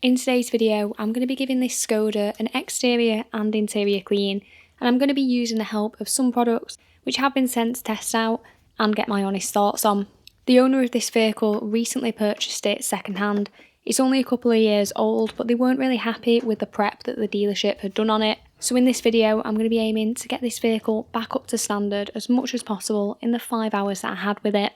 In today's video, I'm going to be giving this Skoda an exterior and interior clean, and I'm going to be using the help of some products which have been sent to test out and get my honest thoughts on. The owner of this vehicle recently purchased it second hand. It's only a couple of years old, but they weren't really happy with the prep that the dealership had done on it. So in this video, I'm going to be aiming to get this vehicle back up to standard as much as possible in the 5 hours that I had with it.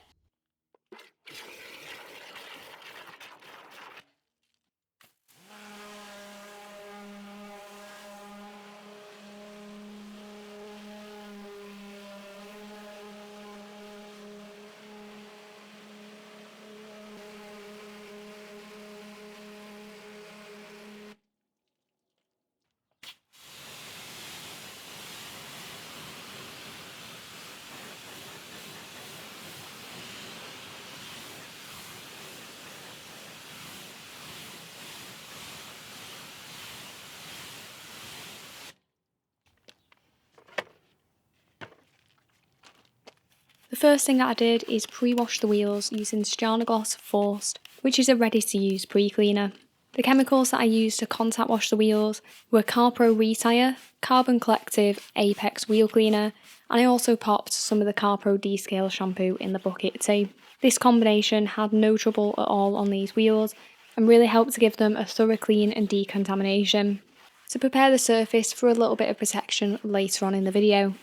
The first thing that I did is pre-wash the wheels using Gloss Forced, which is a ready-to-use pre-cleaner. The chemicals that I used to contact wash the wheels were CarPro Retire, Carbon Collective Apex Wheel Cleaner, and I also popped some of the CarPro Descale shampoo in the bucket too. This combination had no trouble at all on these wheels and really helped to give them a thorough clean and decontamination. To prepare the surface for a little bit of protection later on in the video.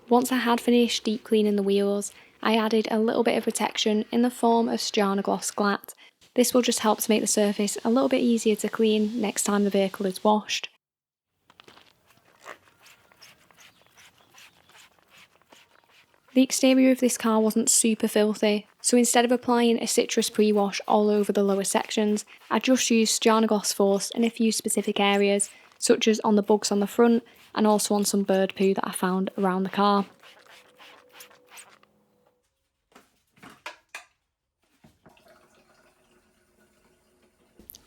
Once I had finished deep cleaning the wheels, I added a little bit of protection in the form of Gloss Glat. This will just help to make the surface a little bit easier to clean next time the vehicle is washed. The exterior of this car wasn't super filthy, so instead of applying a citrus pre-wash all over the lower sections, I just used Gloss Force in a few specific areas, such as on the bugs on the front and also on some bird poo that I found around the car.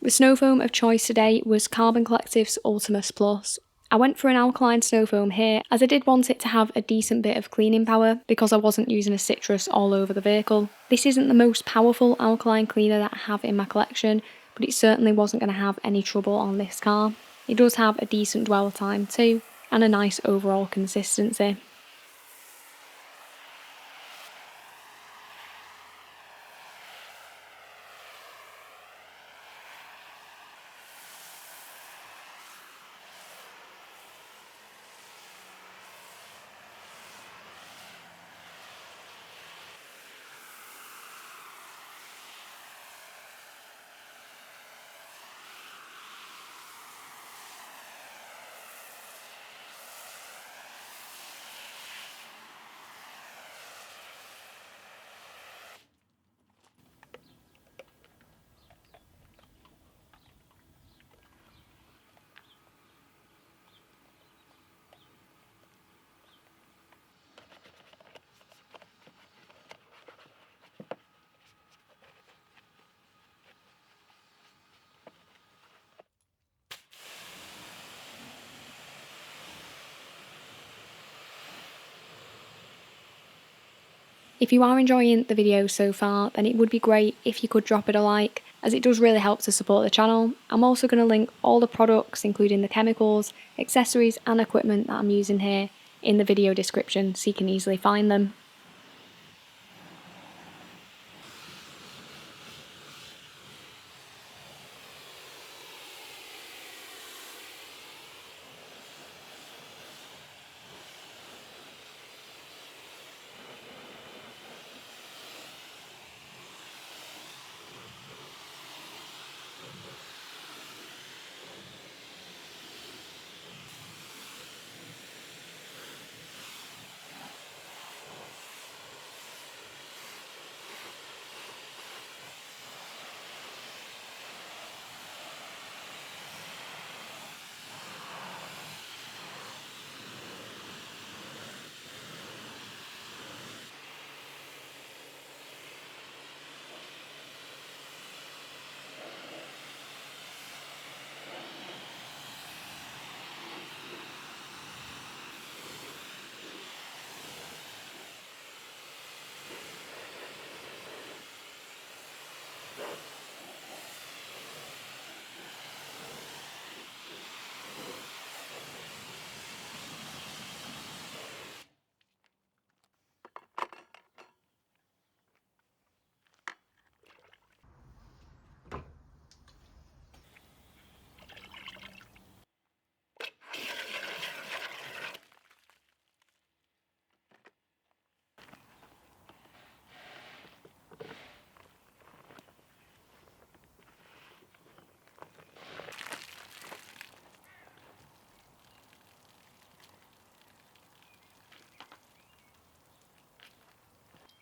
The snow foam of choice today was Carbon Collective's Ultimus Plus. I went for an alkaline snow foam here as I did want it to have a decent bit of cleaning power because I wasn't using a citrus all over the vehicle. This isn't the most powerful alkaline cleaner that I have in my collection, but it certainly wasn't going to have any trouble on this car. It does have a decent dwell time too, and a nice overall consistency. If you are enjoying the video so far, then it would be great if you could drop it a like, as it does really help to support the channel. I'm also going to link all the products, including the chemicals, accessories and equipment that I'm using here, in the video description so you can easily find them.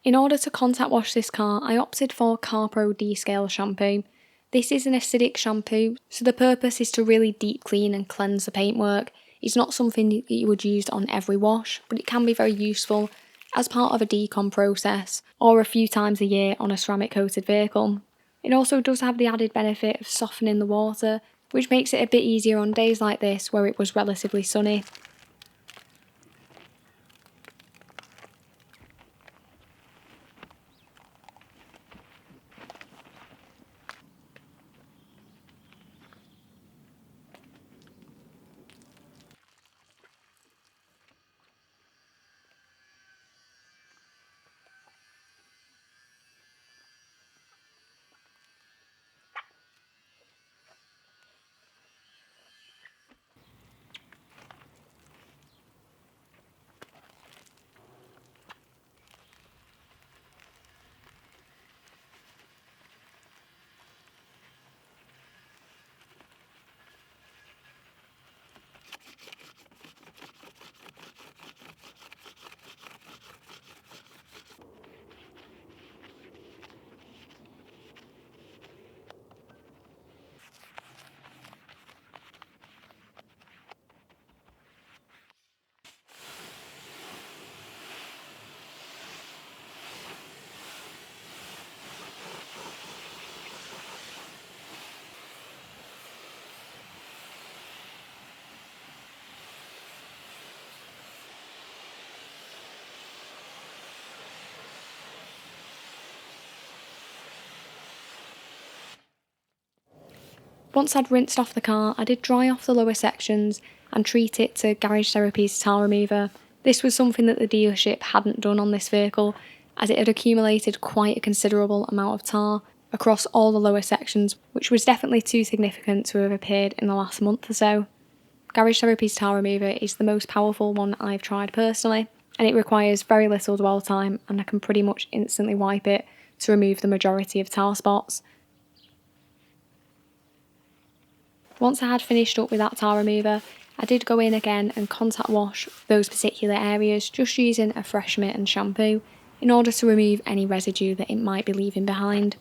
In order to contact wash this car, I opted for Carpro D-Scale shampoo. This is an acidic shampoo, so the purpose is to really deep clean and cleanse the paintwork. It's not something that you would use on every wash, but it can be very useful as part of a decon process or a few times a year on a ceramic coated vehicle. It also does have the added benefit of softening the water, which makes it a bit easier on days like this where it was relatively sunny. Once I'd rinsed off the car, I did dry off the lower sections and treat it to Garage Therapy's tar remover. This was something that the dealership hadn't done on this vehicle, as it had accumulated quite a considerable amount of tar across all the lower sections, which was definitely too significant to have appeared in the last month or so. Garage Therapy's tar remover is the most powerful one I've tried personally, and it requires very little dwell time, and I can pretty much instantly wipe it to remove the majority of tar spots. Once I had finished up with that tar remover, I did go in again and contact wash those particular areas just using a fresh mitt and shampoo in order to remove any residue that it might be leaving behind.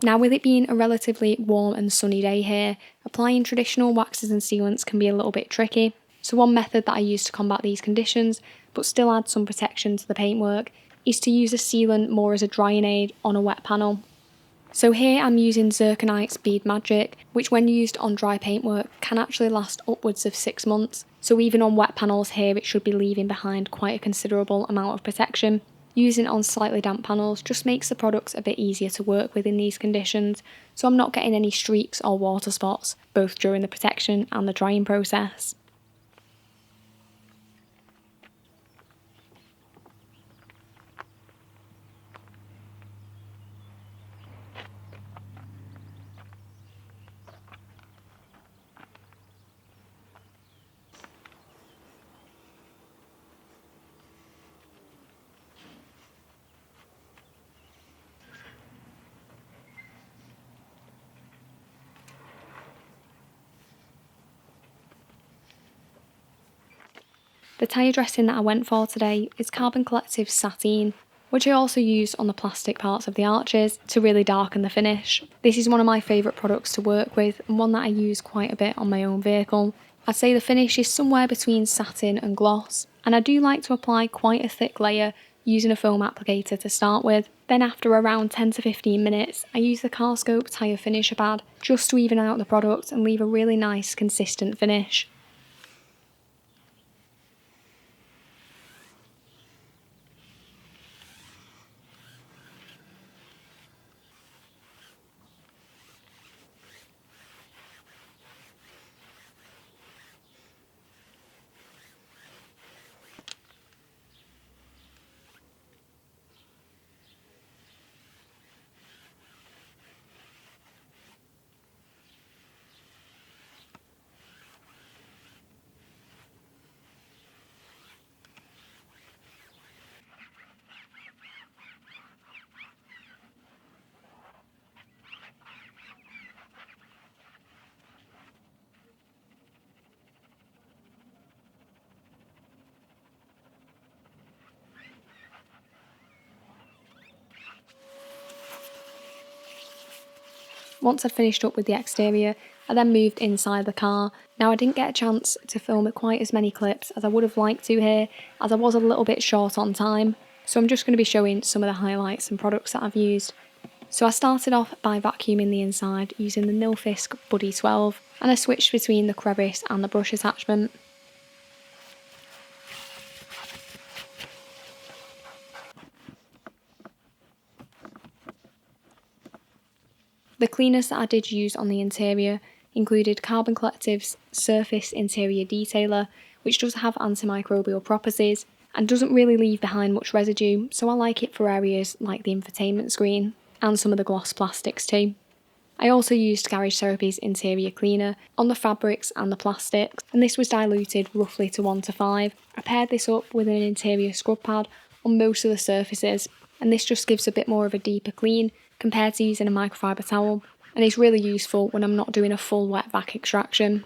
Now, with it being a relatively warm and sunny day here, applying traditional waxes and sealants can be a little bit tricky. So one method that I use to combat these conditions, but still add some protection to the paintwork, is to use a sealant more as a drying aid on a wet panel. So here I'm using Zirconite's Bead Magic, which when used on dry paintwork can actually last upwards of 6 months. So even on wet panels here it should be leaving behind quite a considerable amount of protection. Using it on slightly damp panels just makes the products a bit easier to work with in these conditions, so I'm not getting any streaks or water spots, both during the protection and the drying process. The tyre dressing that I went for today is Carbon Collective's Sateen, which I also used on the plastic parts of the arches to really darken the finish. This is one of my favourite products to work with and one that I use quite a bit on my own vehicle. I'd say the finish is somewhere between satin and gloss, and I do like to apply quite a thick layer using a foam applicator to start with. Then after around 10 to 15 minutes, I use the Karoq tyre finisher pad just to even out the product and leave a really nice consistent finish. Once I'd finished up with the exterior, I then moved inside the car. Now I didn't get a chance to film quite as many clips as I would have liked to here, as I was a little bit short on time, so I'm just going to be showing some of the highlights and products that I've used. So I started off by vacuuming the inside using the Nilfisk Buddy 12, and I switched between the crevice and the brush attachment. The cleaners that I did use on the interior included Carbon Collective's Surface Interior Detailer, which does have antimicrobial properties and doesn't really leave behind much residue, so I like it for areas like the infotainment screen and some of the gloss plastics too. I also used Garage Therapy's interior cleaner on the fabrics and the plastics, and this was diluted roughly to 1:5. I paired this up with an interior scrub pad on most of the surfaces, and this just gives a bit more of a deeper clean compared to using a microfiber towel, and it's really useful when I'm not doing a full wet vac extraction.